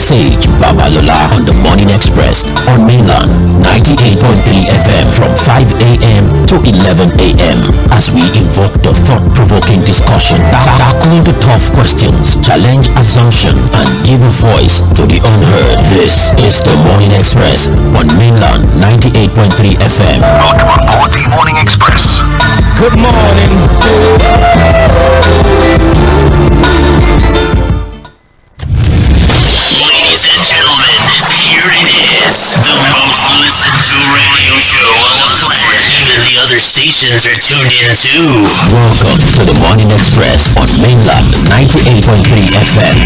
Sage Babalola on the Morning Express on Mainland 98.3 FM from 5 a.m. to 11 a.m. as we invoke the thought-provoking discussion, tackle the tough questions, challenge assumption, and give a voice to the unheard. This is the Morning Express on Mainland 98.3 FM. Welcome on board the Morning Express. Good morning. Ladies and gentlemen, here it is, the most listened to radio show on the planet. Even the other stations are tuned in too. Welcome to the Morning Express on Mainland 98.3 FM.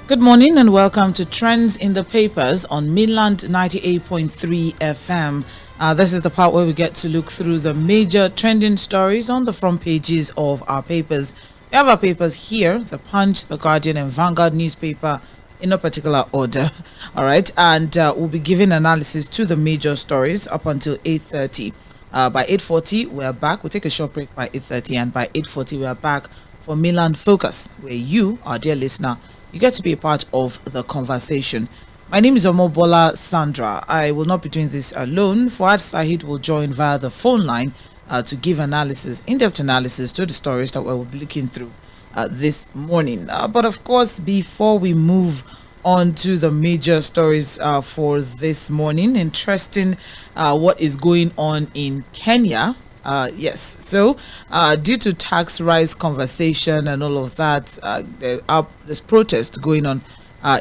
Good morning and welcome to Trends in the Papers on Mainland 98.3 FM. This is the part where we get to look through the major trending stories on the front pages of our papers. We have our papers here, the Punch, the Guardian and Vanguard newspaper in no particular order. All right, and we'll be giving analysis to the major stories up until 8:30. By 8:40, we're back. We'll take a short break by 8:30, and by 8:40, we're back for Mainland Focus, where you, our dear listener, you get to be a part of the conversation. My name is Omobola Sandra. I will not be doing this alone. Fuad Sahid will join via the phone line to give analysis, in-depth analysis to the stories that we'll be looking through this morning. But of course, before we move on to the major stories for this morning, interesting what is going on in Kenya. Yes, so due to tax rise conversation and all of that, there's protest going on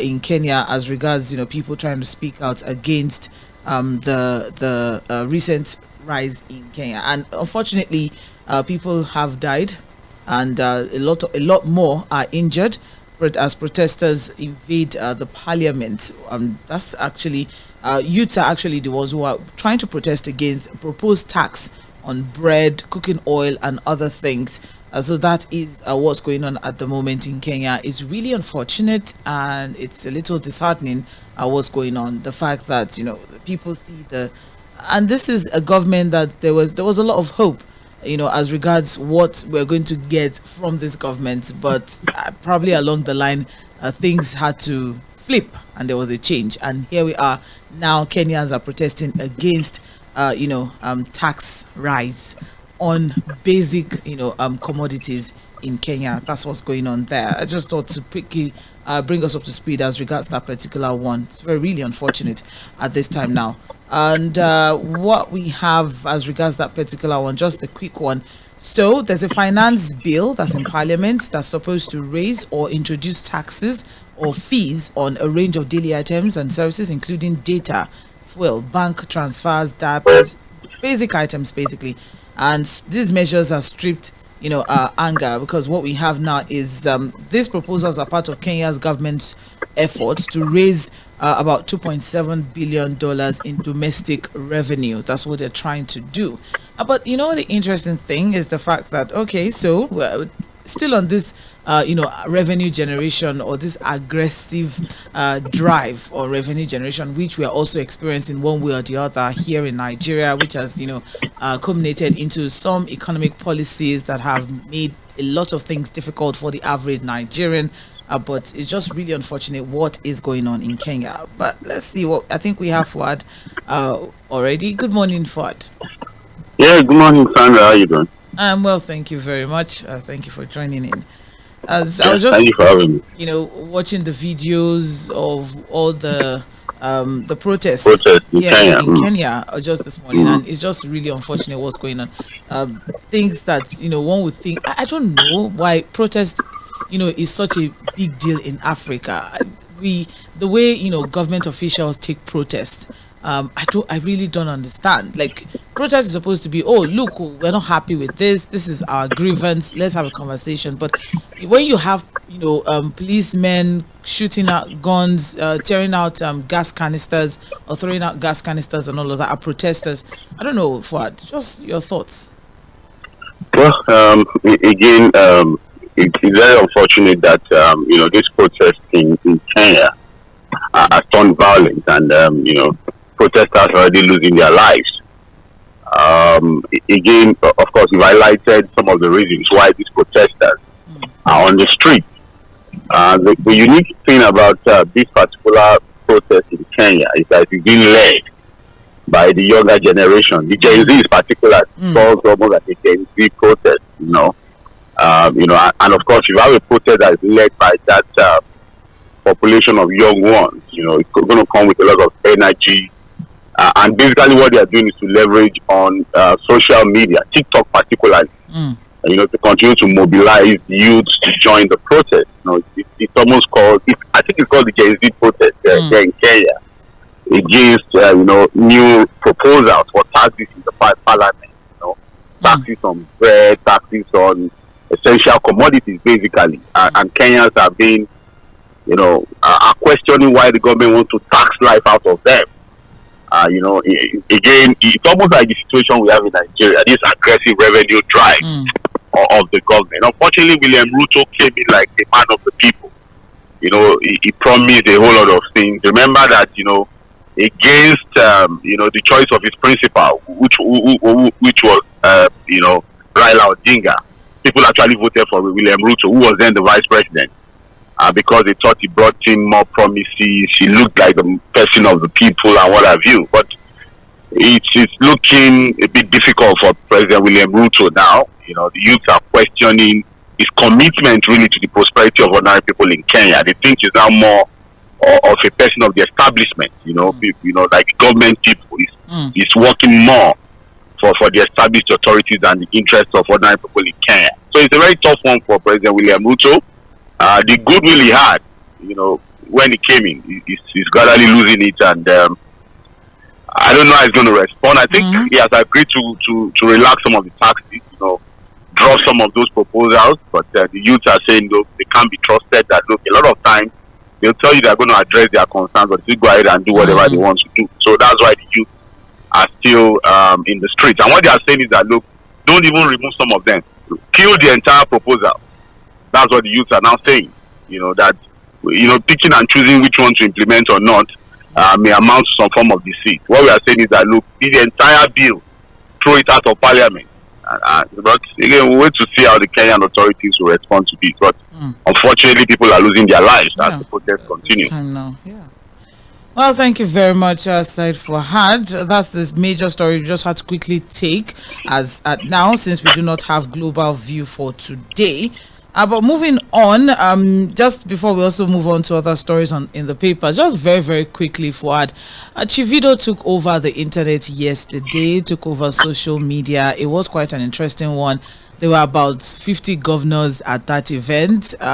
in Kenya as regards, people trying to speak out against the recent rise in Kenya, and unfortunately, people have died, and a lot more are injured. But as protesters invade the parliament, that's actually youths are actually the ones who are trying to protest against proposed tax on bread, cooking oil, and other things. So that is what's going on at the moment in Kenya. It's really unfortunate, and it's a little disheartening what's going on. The fact that people see and this is a government that there was a lot of hope, as regards what we're going to get from this government, but probably along the line things had to flip, and there was a change, and here we are now. Kenyans are protesting against tax rise on basic, commodities in Kenya. That's what's going on there. I just thought to quickly bring us up to speed as regards that particular one. It's really unfortunate at this time now. And what we have as regards that particular one, just a quick one. So there's a finance bill that's in Parliament that's supposed to raise or introduce taxes or fees on a range of daily items and services, including data, fuel, bank transfers, diapers, basic items basically. And these measures have stripped anger, because what we have now is these proposals are part of Kenya's government's efforts to raise about $2.7 billion in domestic revenue. That's what they're trying to do. But the interesting thing is the fact that, okay, so we're still on this revenue generation, or this aggressive drive on revenue generation, which we are also experiencing one way or the other here in Nigeria, which has culminated into some economic policies that have made a lot of things difficult for the average Nigerian. But it's just really unfortunate what is going on in Kenya. But let's see what I think we have. Fuad already. Good morning, Fuad. Yeah, good morning, Sandra. How are you doing? I'm well, thank you very much. Thank you for joining in. I was Thank just, you for having me. watching the videos of all the protests. Protest in Yes, Kenya. in Kenya just this morning, and it's just really unfortunate what's going on. Things that one would think. I don't know why protest is such a big deal in Africa. The way government officials take protest, I really don't understand. Like, protest is supposed to be, oh look, we're not happy with this is our grievance, let's have a conversation. But when you have policemen shooting out guns, tearing out gas canisters or throwing out gas canisters and all of that are protesters. I don't know, Fuad, just your thoughts. Well, again, it's very unfortunate that this protest in Kenya are turned violent, and protesters are already losing their lives. Again, of course, you've highlighted some of the reasons why these protesters are on the street. The unique thing about this particular protest in Kenya is that it's being led by the younger generation. The Gen Z is particular, calls almost like a Gen Z protest, and of course, if you have a protest that is led by that population of young ones, it's going to come with a lot of energy. And basically what they are doing is to leverage on social media, TikTok particularly, to continue to mobilize youth to join the protest. It's almost called, I think it's called the Gen Z protest there in Kenya, against, new proposals for taxes in the parliament, taxes on bread, taxes on essential commodities, basically. And Kenyans are being, are questioning why the government wants to tax life out of them. Again, it's almost like the situation we have in Nigeria, this aggressive revenue drive of the government. Unfortunately, William Ruto came in like a man of the people. He promised a whole lot of things. Remember that, against, the choice of his principal, which was, Raila Odinga, people actually voted for William Ruto, who was then the vice president. Because they thought he brought in more promises, he looked like the person of the people and what have you. But it's looking a bit difficult for President William Ruto now. The youth are questioning his commitment really to the prosperity of ordinary people in Kenya. They think he's now more of a person of the establishment. Like the government people is working more for the established authorities and the interests of ordinary people in Kenya. So it's a very tough one for President William Ruto. The goodwill he had, when he came in, he's gradually losing it, and I don't know how he's going to respond. I think he has agreed to relax some of the taxes, drop some of those proposals, but the youth are saying, look, they can't be trusted. That, look, a lot of times they'll tell you they're going to address their concerns, but they go ahead and do whatever they want to do. So that's why the youth are still in the streets. And what they are saying is that, look, don't even remove some of them. Kill the entire proposal. That's what the youth are now saying. That picking and choosing which one to implement or not may amount to some form of deceit. What we are saying is that, look, the entire bill, throw it out of parliament. But again, we'll wait to see how the Kenyan authorities will respond to this. But unfortunately, people are losing their lives as the protest continues. Time now. Yeah. Well, thank you very much, Said Fuad. That's this major story we just had to quickly take as at now, since we do not have global view for today. But moving on, just before we also move on to other stories in the paper, just very, very quickly, Fuad, Chivido took over the internet yesterday, took over social media. It was quite an interesting one. There were about 50 governors at that event. Do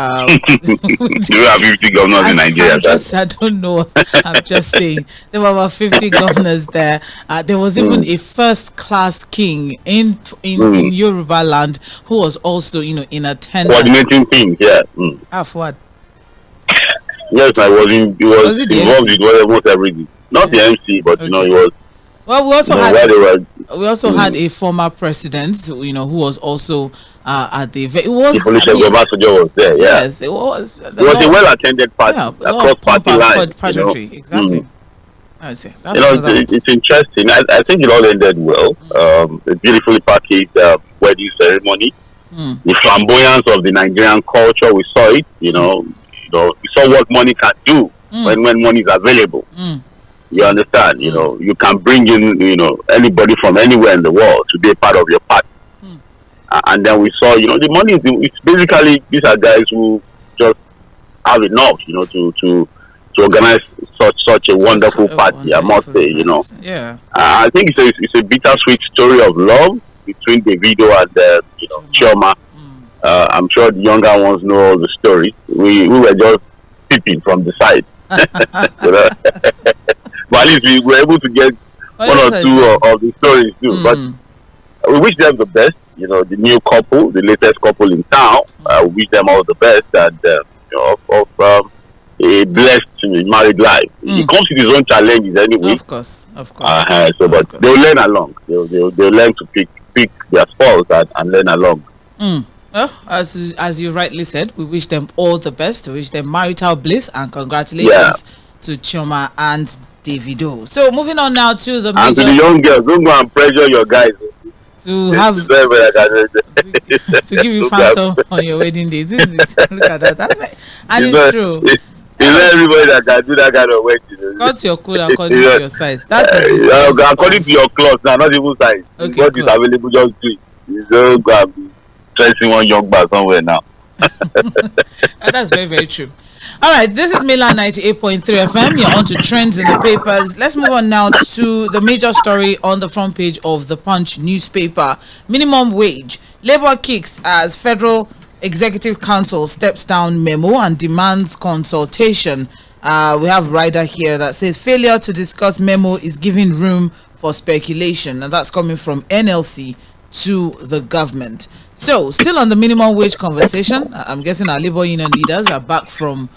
you have 50 governors in Nigeria? I don't know. I'm just saying. There were about 50 governors there. There was even a first-class king in Yoruba land who was also, in attendance. Coordinating things, yeah. What? Yes, I was involved with almost everything. Not the MC, but, he was. Well, we also had a former president, who was also at the event. It was Olusegun was there. Yeah. Yes, it was. It was a well-attended party across party lines. Exactly. That's it's interesting. I think it all ended well. A beautifully packaged wedding ceremony. The flamboyance of the Nigerian culture, we saw it. We saw what money can do when money is available. You understand? You can bring in, anybody from anywhere in the world to be a part of your party. And then we saw, the money it's basically, these are guys who just have enough, to organize such a wonderful party, I must say, Yeah. I think it's a bittersweet story of love between Davido and, Chioma. I'm sure the younger ones know all the story. We were just peeping from the side. But at least we were able to get one or two of the stories too. But we wish them the best. You know, the new couple, the latest couple in town. We wish them all the best and of a blessed married life. It comes with his own challenges anyway. Of course. But they'll learn along. They'll learn to pick their spouse and learn along. Well, as you rightly said, we wish them all the best. We wish them marital bliss and congratulations to Chioma and Davido. So moving on now to the major. And to the young girls, don't go and pressure your guys to give you phantom on your wedding day. Look at that. That's right. And it's true. Is there everybody that can do that kind of wedding? Cut your code according to your size. That is the size. According to your cloth now, not even size. Okay, what is available, just do it. You don't go and be dressing one young man somewhere now. That's very, very true. All right, this is Milan 98.3 FM. You're on to trends in the papers. Let's move on now to the major story on the front page of the Punch newspaper. Minimum wage. Labour kicks as Federal Executive Council steps down memo and demands consultation. We have a rider here that says failure to discuss memo is giving room for speculation, and that's coming from NLC to the government. So, still on the minimum wage conversation, I'm guessing our labor union leaders are back from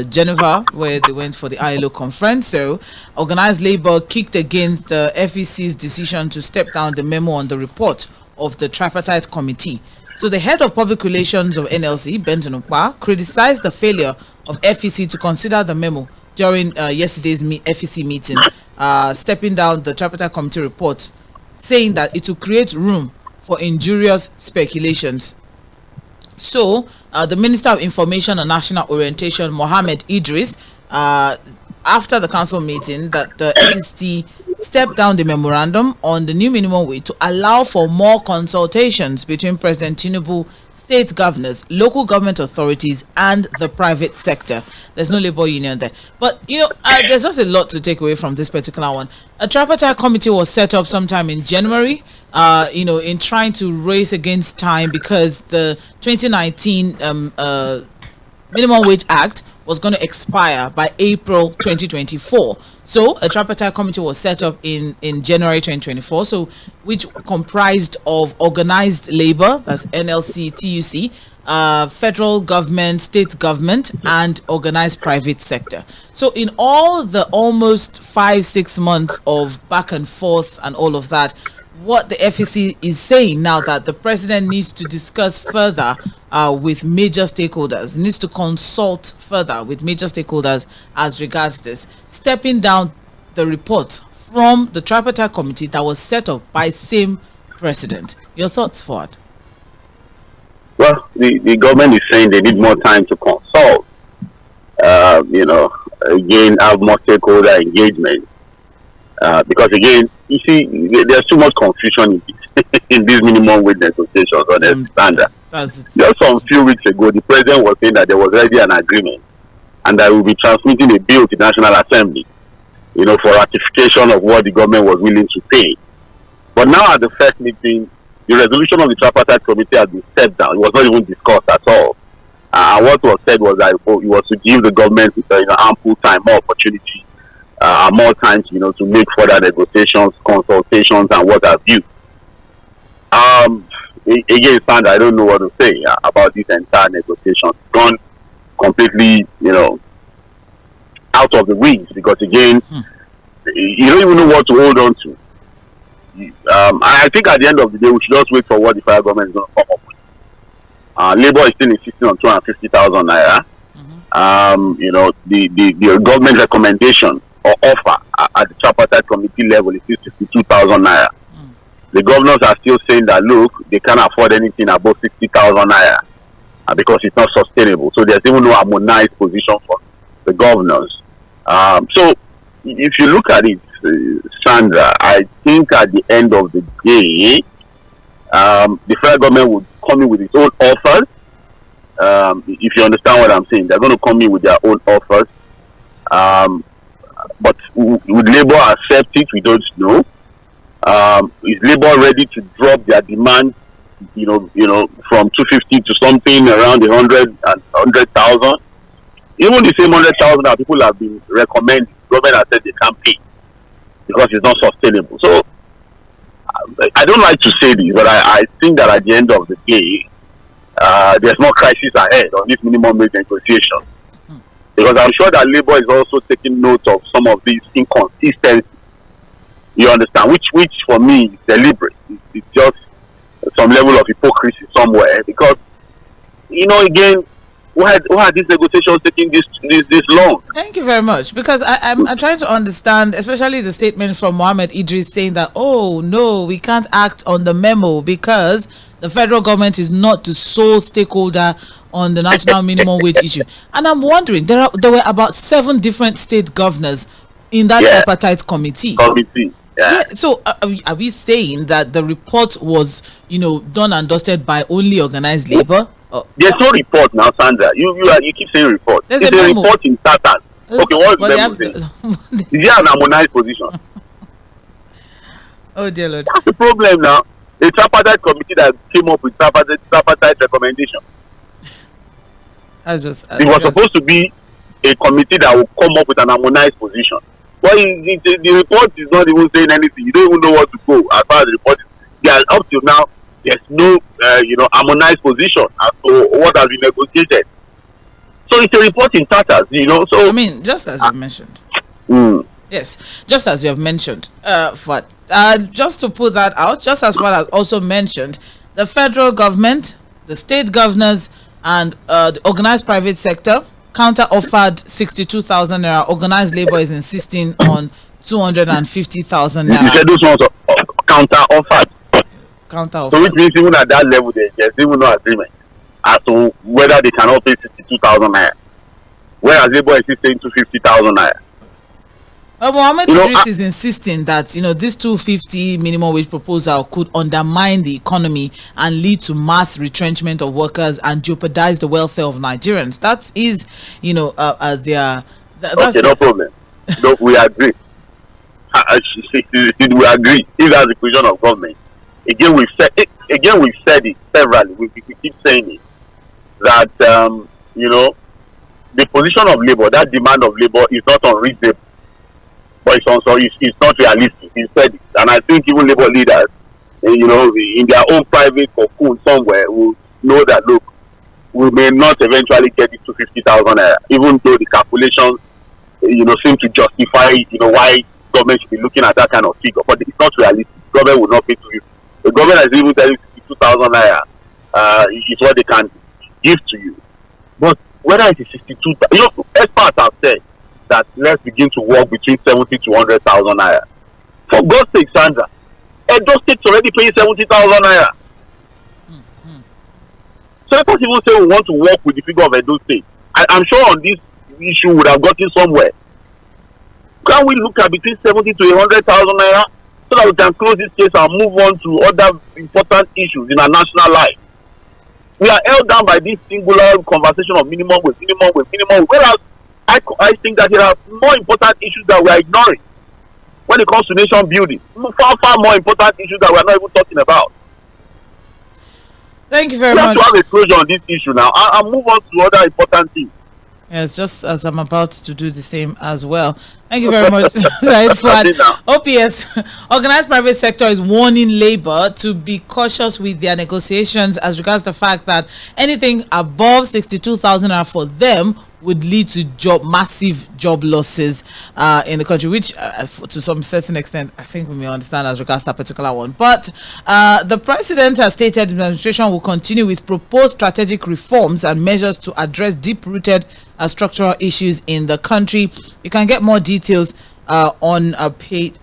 Geneva, where they went for the ILO conference. So, organized labor kicked against the FEC's decision to step down the memo on the report of the tripartite committee. So, the head of public relations of NLC, Benton Okpa, criticized the failure of FEC to consider the memo during yesterday's FEC meeting, stepping down the tripartite committee report, saying that it will create room for injurious speculations. So, the Minister of Information and National Orientation, Mohammed Idris, after the council meeting, that the FEC stepped down the memorandum on the new minimum wage to allow for more consultations between President Tinubu, state governors, local government authorities, and the private sector. There's no labor union there. But, there's just a lot to take away from this particular one. A tripartite committee was set up sometime in January, in trying to race against time because the 2019 Minimum Wage Act was going to expire by April 2024. So a tripartite committee was set up in January 2024, so which comprised of organized labor, that's NLC, TUC, federal government, state government, and organized private sector. So in all the almost 5-6 months of back and forth and all of that, what the FEC is saying now that the president needs to discuss further with major stakeholders, needs to consult further with major stakeholders as regards this, stepping down the report from the tripartite committee that was set up by same president. Your thoughts, Ford? Well, the government is saying they need more time to consult, again, have more stakeholder engagement. Because again, you see, there's too much confusion in these minimum wage negotiations on the standard. Just some few weeks ago, the president was saying that there was already an agreement and that we will be transmitting a bill to the National Assembly, for ratification of what the government was willing to pay. But now at the first meeting, the resolution of the tripartite committee has been stepped down. It was not even discussed at all. And what was said was that it was to give the government ample time, more opportunity, more time, to make further negotiations, consultations, and what have you. Again, Sandra, I don't know what to say about this entire negotiation. It's gone completely, out of the weeds because again, you don't even know what to hold on to. I think at the end of the day, we should just wait for what the federal government is going to come up with. Labour is still insisting on 250,000 naira. The government recommendation or offer at the tripartite committee level is still 62,000 naira. The governors are still saying that look, they can't afford anything above 60,000 naira because it's not sustainable. So there's even no harmonized position for the governors. So if you look at it, Sandra, I think at the end of the day, the federal government would come in with its own offers. If you understand what I'm saying, they're going to come in with their own offers. But would Labour accept it? We don't know. Is Labour ready to drop their demand, from 250 to something around the 100,000? Even the same 100,000 that people have been recommending, government has said they can't pay because it's not sustainable. So I don't like to say this, but I think that at the end of the day, there's no crisis ahead on this minimum wage negotiation. Because I'm sure that Labour is also taking note of some of these inconsistencies. You understand? Which for me is deliberate. It's just some level of hypocrisy somewhere. Because, again, why are these negotiations taking this long? Thank you very much. Because I'm trying to understand, especially the statement from Mohammed Idris saying that, oh, no, we can't act on the memo because the federal government is not the sole stakeholder on the national minimum wage issue. And I'm wondering, there were about 7 different state governors in that tripartite committee. Yeah. So are we saying that the report was, done and dusted by only organized labor? There's no report now, Sandra. You keep saying report. It's a report in Saturn. Okay, what is the memo saying? Is there an harmonized position? Oh dear Lord. That's the problem now. A tripartite committee that came up with tripartite recommendation. It was supposed to be a committee that will come up with an harmonized position. But the report is not even saying anything. You don't even know what to go as far as the report is. Up till now, there's no harmonized position as to what has been negotiated. So it's a report in tatters, So I mean, just as you mentioned. Yes, just as you have mentioned. Just to put that out, just as far as also mentioned, the federal government, the state governors, and the organized private sector counter-offered 62,000 naira. Organized labor is insisting on 250,000 naira. You said those ones are counter-offered. So which means even at that level, there's even no agreement as to whether they cannot pay 62,000 naira. Whereas labor is saying 250,000 naira. Mohammed Idris is insisting that this 250 minimum wage proposal could undermine the economy and lead to mass retrenchment of workers and jeopardize the welfare of Nigerians. That is, their. Okay, no problem. No, we agree. We agree. If that's the position of government, again we've said it severally. We keep saying it that the position of labor, that demand of labor, is not unreasonable. But it's not realistic. He said it. And I think even labor leaders, in their own private cocoon somewhere, will know that, look, we may not eventually get it to 50,000 naira, even though the calculations, seem to justify, why government should be looking at that kind of figure. But it's not realistic. Government will not pay to you. The government has even telling 62,000 naira is what they can give to you. But whether it is 62,000, experts have said that let's begin to work between 70 to 100,000 naira. For God's sake, Sandra, Edo State's already paying 70,000 naira. So let us even say we want to work with the figure of Edo State. I'm sure on this issue would have gotten somewhere. Can we look at between 70 to 100,000 naira so that we can close this case and move on to other important issues in our national life? We are held down by this singular conversation of minimum wage. Whereas I think that there are more important issues that we are ignoring when it comes to nation building. Far more important issues that we are not even talking about. Thank you very much. We have much. to have a closure on this issue now. I'll move on to other important things. Yes, just as I'm about to do the same as well. Thank you very much, Said Fuad. OPS, organized private sector is warning labor to be cautious with their negotiations as regards the fact that anything above 62,000 are for them would lead to massive job losses in the country, which to some certain extent I think we may understand as regards that particular one. But the president has stated the administration will continue with proposed strategic reforms and measures to address deep-rooted structural issues in the country. You can get more details on page.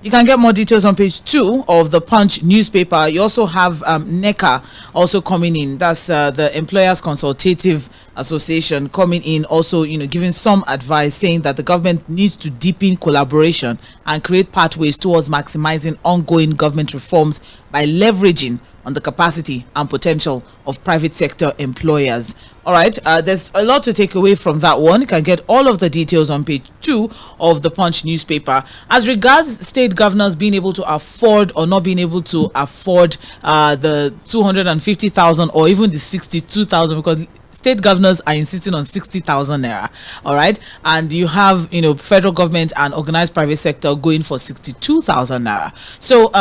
You can get more details on page 2 of the Punch newspaper. You also have NECA also coming in. That's the Employers Consultative Association coming in, also giving some advice, saying that the government needs to deepen collaboration and create pathways towards maximizing ongoing government reforms by leveraging on the capacity and potential of private sector employers. All right, there's a lot to take away from that one. You can get all of the details on page 2 of the Punch newspaper. As regards state governors being able to afford or not being able to afford the 250,000 or even the 62,000, because state governors are insisting on 60,000 naira, all right, and you have federal government and organized private sector going for 62,000 naira. So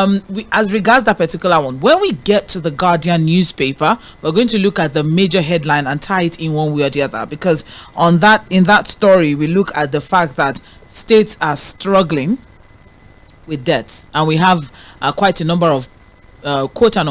as regards that particular one, when we get to the Guardian newspaper, we're going to look at the major headline and tie it in one way or the other, because in that story we look at the fact that states are struggling with debts, and we have quite a number of quote and